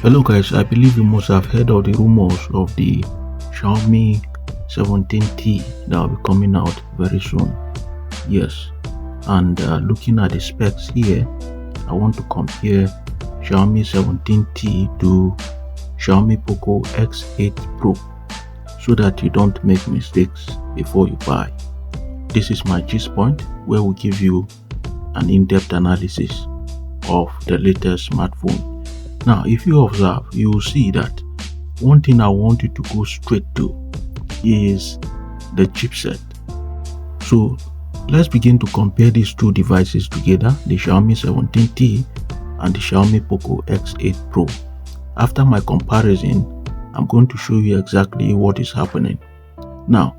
Hello guys, I believe you must have heard of the rumors of the Xiaomi 17T that will be coming out very soon. Yes, and looking at the specs here, I want to compare Xiaomi 17T to Xiaomi Poco X8 Pro so that you don't make mistakes before you buy. This is MyGistPoint, where we give you an in-depth analysis of the latest smartphone. Now, if you observe, you will see that one thing I want you to go straight to is the chipset. So let's begin to compare these two devices together, the Xiaomi 17T and the Xiaomi Poco X8 Pro. After my comparison, I'm going to show you exactly what is happening. Now,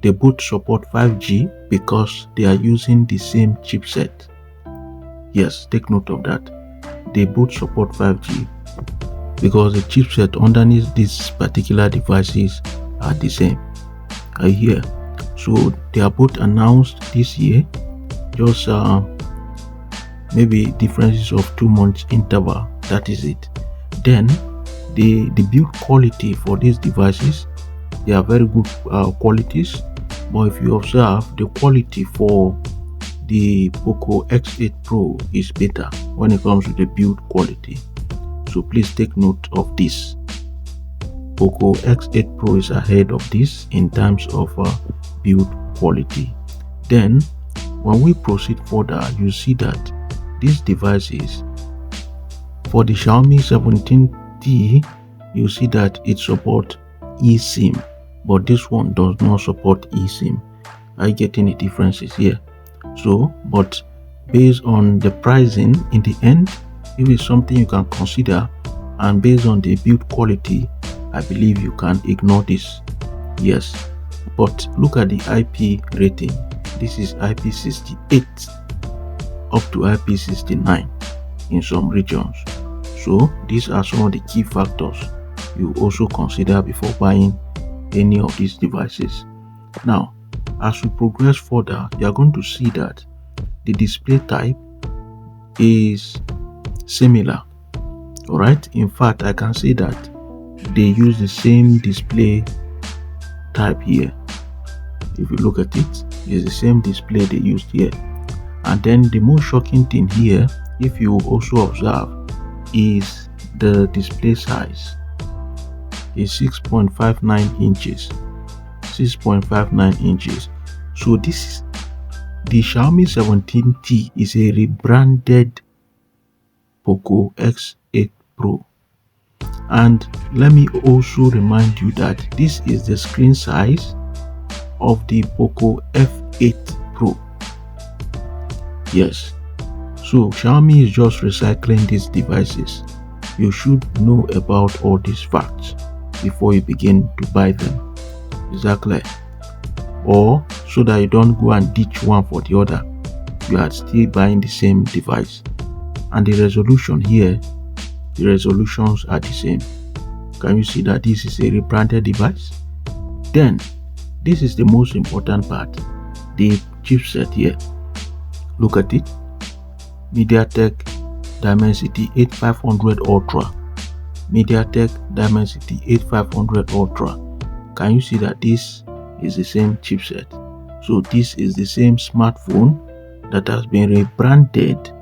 they both support 5G because they are using the same chipset. Yes, take note of that. They both support 5G because the chipset underneath these particular devices are the same. Are you here? So they are both announced this year, just maybe differences of 2 months interval. That is it. Then the build quality for these devices, they are very good qualities, but if you observe, the quality for the Poco X8 Pro is better when it comes to the build quality. So please take note of this. Poco X8 Pro is ahead of this in terms of build quality. Then when we proceed further, you see that these devices, for the Xiaomi 17T, you see that it supports eSIM, but this one does not support eSIM. Are you getting the differences here? So, but based on the pricing in the end, if it's something you can consider, and based on the build quality, I believe you can ignore this. Yes, but look at the IP rating. This is IP68 up to IP69 in some regions. So these are some of the key factors you also consider before buying any of these devices. Now, as we progress further, you are going to see that the display type is similar. Alright, in fact, I can say that they use the same display type here. If you look at it, it's the same display they used here. And then the most shocking thing here, if you also observe, is the display size is 6.59 inches. 6.59 inches. So this is the Xiaomi 17T is a rebranded Poco X8 Pro. And let me also remind you that this is the screen size of the Poco F8 Pro. Yes, so Xiaomi is just recycling these devices. You should know about all these facts before you begin to buy them. Is that clear? Or so that you don't go and ditch one for the other, you are still buying the same device. And the resolution here, the resolutions are the same. Can you see that this is a rebranded device? Then this is the most important part, the chipset here. Look at it. MediaTek Dimensity 8500 Ultra. MediaTek Dimensity 8500 Ultra. Can you see that this is the same chipset? So this is the same smartphone that has been rebranded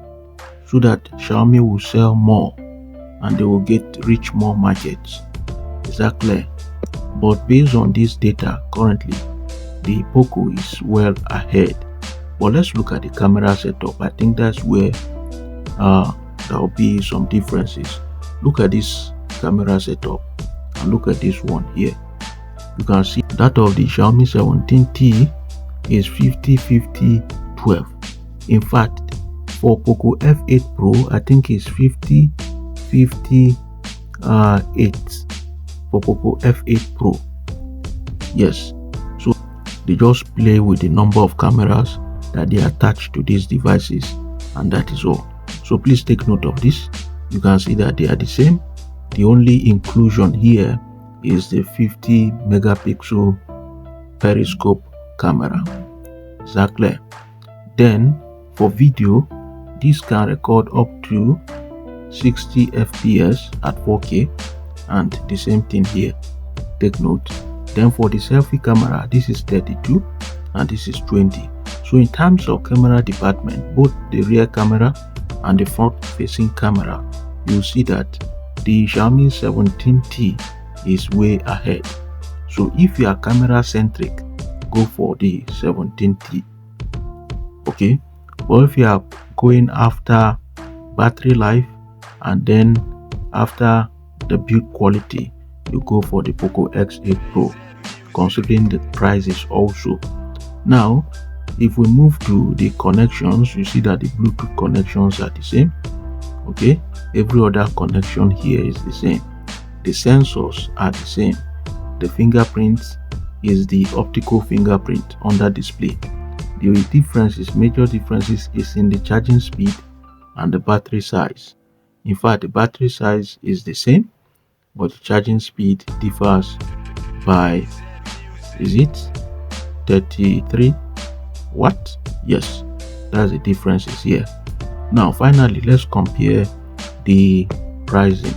so that Xiaomi will sell more and they will reach more markets. Is that clear? But based on this data currently, the Poco is well ahead. But let's look at the camera setup. I think that's where there will be some differences. Look at this camera setup and look at this one here. You can see that of the Xiaomi 17T is 50-50-12. In fact, for Poco F8 Pro, I think it's 50-50-8 for Poco F8 Pro. Yes, so they just play with the number of cameras that they attach to these devices, and that is all. So please take note of this. You can see that they are the same. The only inclusion here is the 50 megapixel periscope camera. Is that clear? Then for video, this can record up to 60 fps at 4K, and the same thing here, take note. Then for the selfie camera, this is 32 and this is 20. So in terms of camera department, both the rear camera and the front facing camera, you'll see that the Xiaomi 17T is way ahead. So if you are camera centric, go for the 17T. Okay, but if you are going after battery life and then after the build quality, you go for the Poco X8 Pro, considering the prices also. Now if we move to the connections, you see that the Bluetooth connections are the same. Okay, every other connection here is the same. The sensors are the same. The fingerprint is the optical fingerprint on the display. The differences, major differences, is in the charging speed and the battery size. In fact, the battery size is the same, but the charging speed differs by, is it 33 watt? Yes, that's the differences here. Now finally, let's compare the pricing.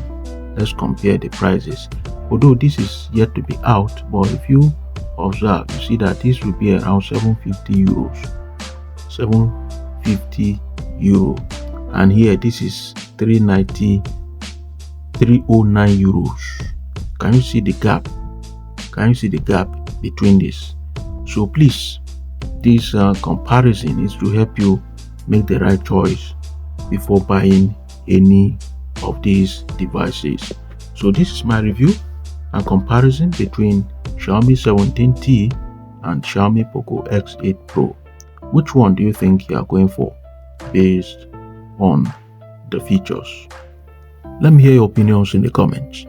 Let's compare the prices. Although this is yet to be out, but if you observe, you see that this will be around 750 euros. 750 euro, and here this is 309 euros. Can you see the gap? Can you see the gap between this? So please, this comparison is to help you make the right choice before buying any of these devices. So this is my review and comparison between Xiaomi 17T and Xiaomi Poco X8 Pro. Which one do you think you are going for based on the features? Let me hear your opinions in the comments.